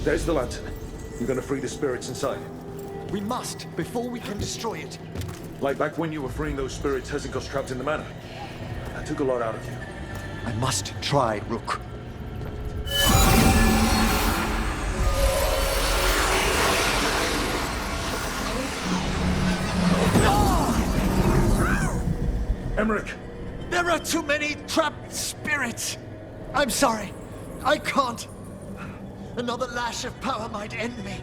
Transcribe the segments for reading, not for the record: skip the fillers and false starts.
There's the lantern. You're gonna free the spirits inside. We must, before we can destroy it. Like back when you were freeing those spirits Hezenkoss trapped in the manor. That took a lot out of you. I must try, Rook. Emmerich! There are too many trapped spirits! I'm sorry. I can't. Another lash of power might end me.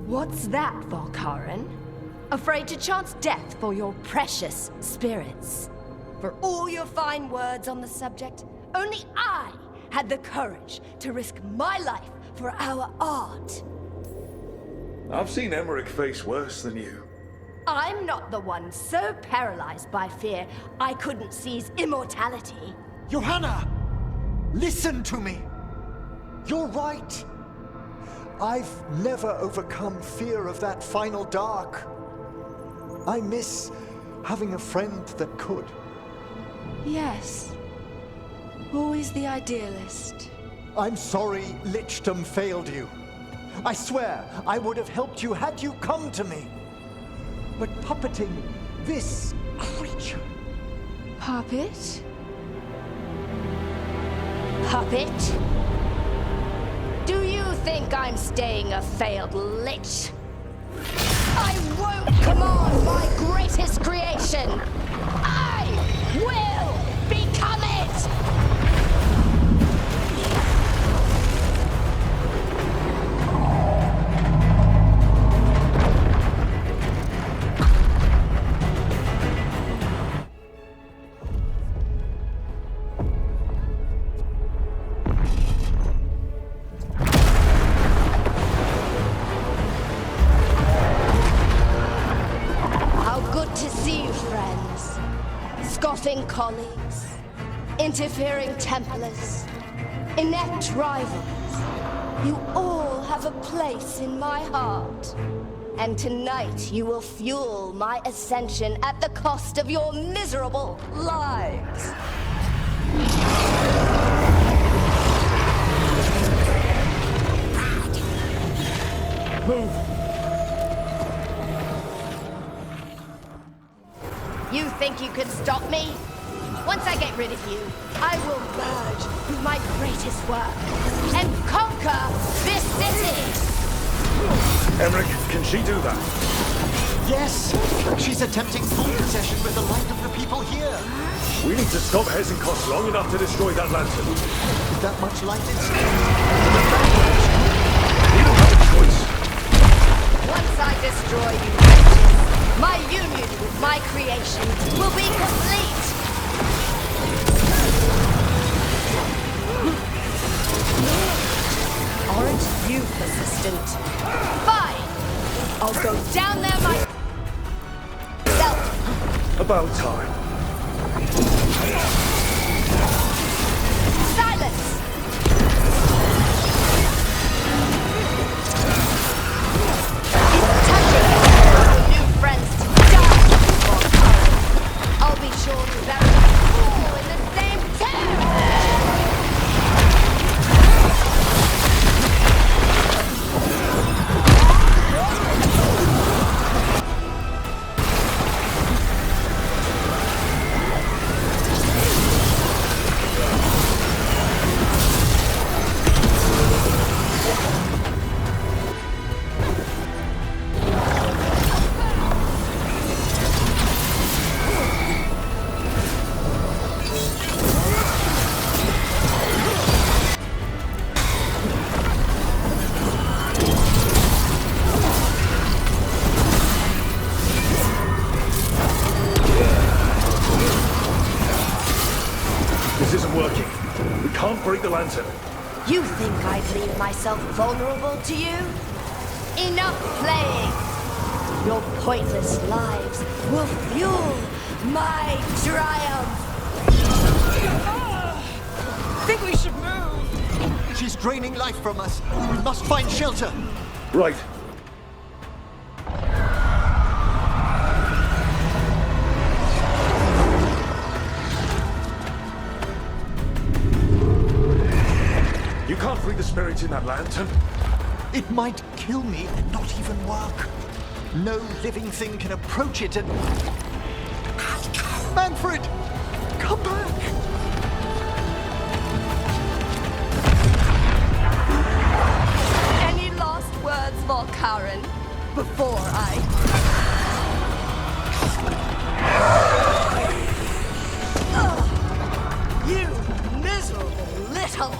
What's that, Volkaren? Afraid to chance death for your precious spirits? For all your fine words on the subject, only I had the courage to risk my life for our art. I've seen Emmerich face worse than you. I'm not the one so paralyzed by fear I couldn't seize immortality. Johanna! Listen to me! You're right! I've never overcome fear of that final dark. I miss having a friend that could. Yes. Always the idealist. I'm sorry Lichdom failed you. I swear I would have helped you had you come to me. But puppeting this creature... Puppet? Puppet? Do you think I'm staying a failed lich? I won't command my greatest creation! I will become it! Scoffing colleagues, interfering Templars, inept rivals, you all have a place in my heart. And tonight you will fuel my ascension at the cost of your miserable lives. Move! You think you could stop me? Once I get rid of you, I will merge with my greatest work and conquer this city! Emmerich, can she do that? Yes! She's attempting full possession with the light of the people here. We need to stop Hezenkoss long enough to destroy that lantern. With that much light instead? We don't have a choice. Once I destroy you, my union with my creation will be complete! Aren't you persistent? Fine! I'll go down there myself! About time. Silence! Friends to die for courage. I'll be sure to bury them all in the same tomb! Break the lantern. You think I'd leave myself vulnerable to you? Enough playing! Your pointless lives will fuel my triumph! Think we should move! She's draining life from us. We must find shelter. Right. spirit in that lantern? It might kill me and not even work. No living thing can approach it and... Manfred! Come back! Any last words, Volkaren, before I... You miserable little...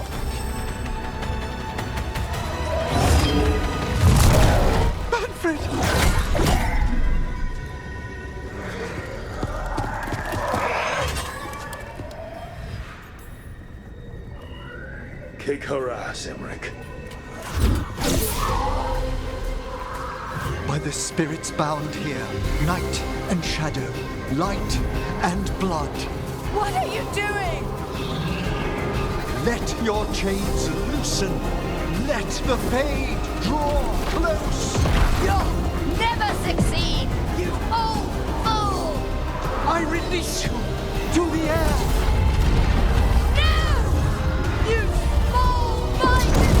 Manfred! Kick her ass, Emmerich. By the spirits bound here, night and shadow, light and blood. What are you doing? Let your chains loosen. Let the fade draw close. You'll never succeed, you old fool! I release you to the air. No! You small-minded...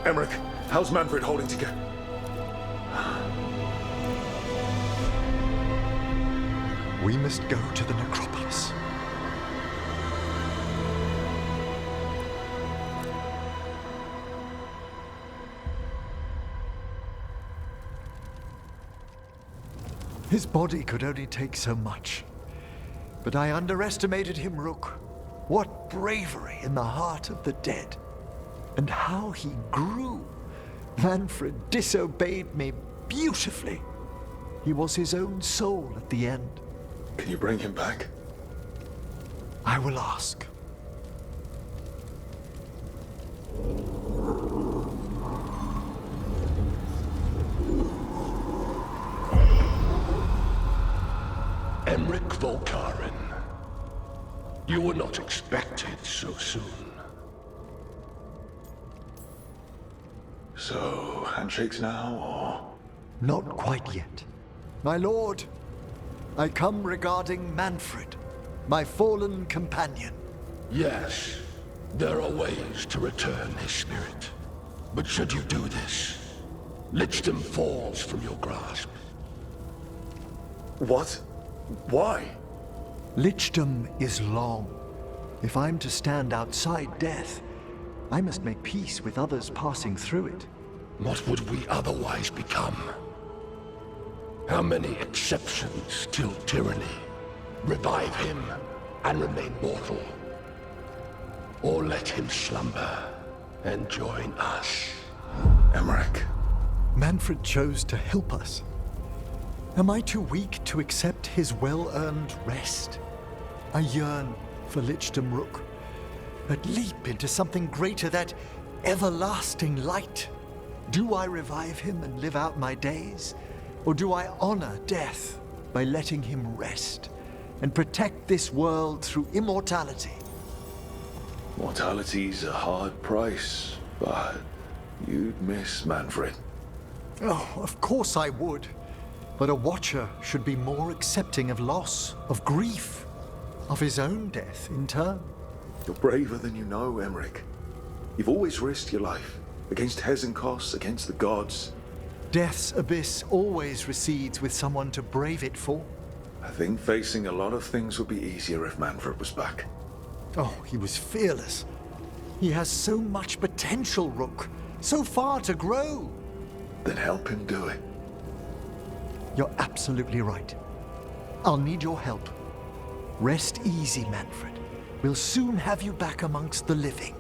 Emmerich, how's Manfred holding together? We must go to the Necropolis. His body could only take so much. But I underestimated him, Rook. What bravery in the heart of the dead. And how he grew. Manfred disobeyed me beautifully. He was his own soul at the end. Can you bring him back? I will ask. Emmerich Volkaren. You were not expected so soon. So, handshakes now, or...? Not quite yet. My lord, I come regarding Manfred, my fallen companion. Yes, there are ways to return his spirit. But should you do this, Lichdom falls from your grasp. What? Why? Lichdom is long. If I'm to stand outside death, I must make peace with others passing through it. What would we otherwise become? How many exceptions till tyranny? Revive him and remain mortal. Or let him slumber and join us. Emmerich. Manfred chose to help us. Am I too weak to accept his well-earned rest? I yearn for Lichdom Rook, but leap into something greater, that everlasting light. Do I revive him and live out my days? Or do I honor death by letting him rest and protect this world through immortality? Mortality's a hard price, but you'd miss Manfred. Oh, of course I would. But a Watcher should be more accepting of loss, of grief, of his own death in turn. You're braver than you know, Emmerich. You've always risked your life. Against Hezenkoss, against the gods. Death's abyss always recedes with someone to brave it for. I think facing a lot of things would be easier if Manfred was back. Oh, he was fearless. He has so much potential, Rook. So far to grow. Then help him do it. You're absolutely right. I'll need your help. Rest easy, Manfred. We'll soon have you back amongst the living.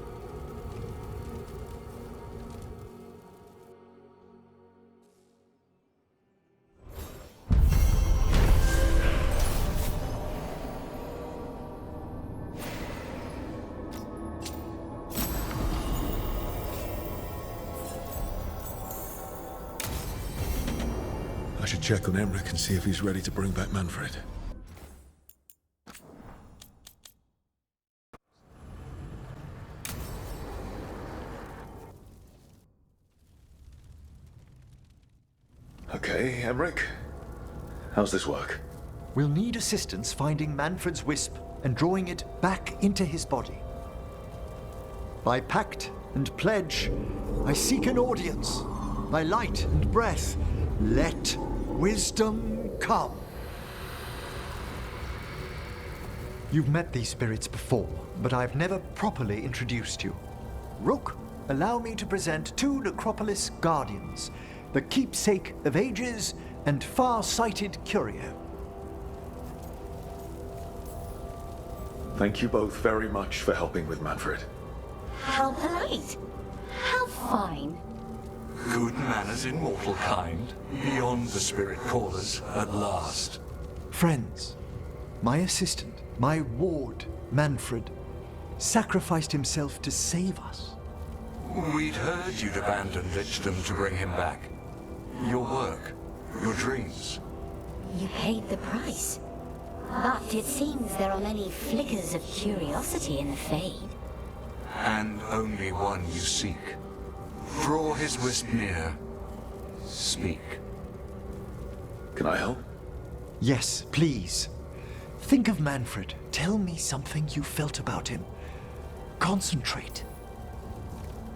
I should check on Emmerich and see if he's ready to bring back Manfred. Okay, Emmerich. How's this work? We'll need assistance finding Manfred's wisp and drawing it back into his body. By pact and pledge, I seek an audience. By light and breath, let wisdom come. You've met these spirits before, but I've never properly introduced you. Rook, allow me to present two Necropolis guardians, the keepsake of ages and far-sighted curio. Thank you both very much for helping with Manfred. How polite. How fine. Good manners in mortal kind, beyond the spirit callers at last. Friends, my assistant, my ward, Manfred, sacrificed himself to save us. We'd heard you'd abandoned Lichdom to bring him back. Your work, your dreams. You paid the price. But it seems there are many flickers of curiosity in the Fade. And only one you seek. Draw his wisp near. Speak. Can I help? Yes, please. Think of Manfred. Tell me something you felt about him. Concentrate.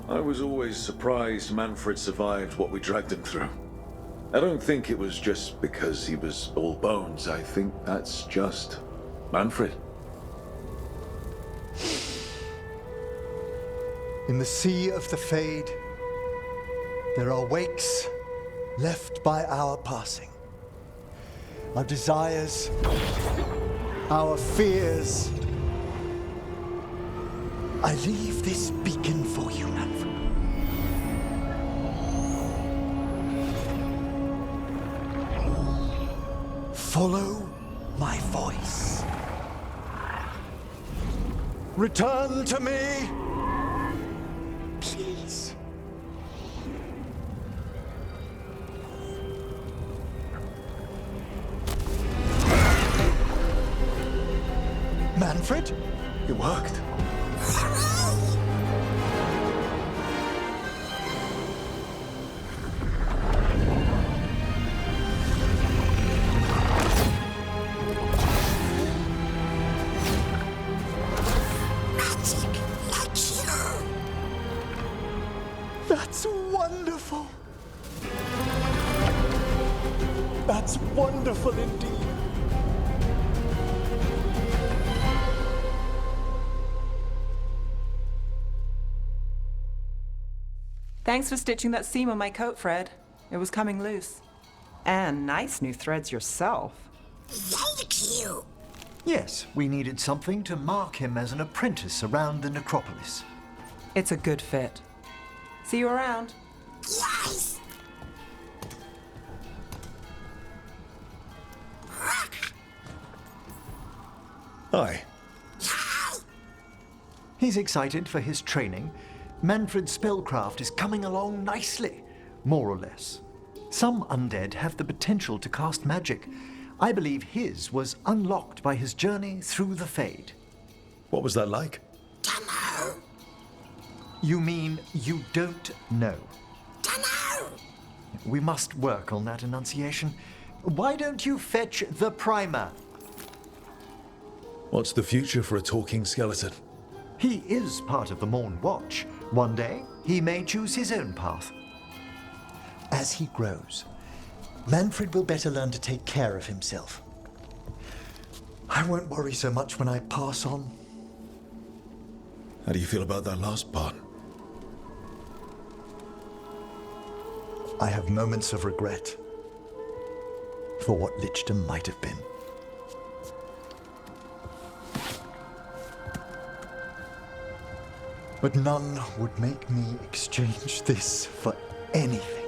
I was always surprised Manfred survived what we dragged him through. I don't think it was just because he was all bones. I think that's just Manfred. In the sea of the Fade, there are wakes left by our passing. Our desires, our fears. I leave this beacon for you, Manfred. Follow my voice. Return to me, please. Manfred? It worked. That's wonderful. That's wonderful indeed. Thanks for stitching that seam on my coat, Fred. It was coming loose. And nice new threads yourself. Thank you. Yes, we needed something to mark him as an apprentice around the Necropolis. It's a good fit. See you around. Yes. Hi. He's excited for his training. Manfred's spellcraft is coming along nicely, more or less. Some undead have the potential to cast magic. I believe his was unlocked by his journey through the Fade. What was that like? Dunno. You mean you don't know? Dunno. We must work on that enunciation. Why don't you fetch the primer? What's the future for a talking skeleton? He is part of the Morn Watch. One day, he may choose his own path. As he grows, Manfred will better learn to take care of himself. I won't worry so much when I pass on. How do you feel about that last part? I have moments of regret for what Lichdom might have been. But none would make me exchange this for anything.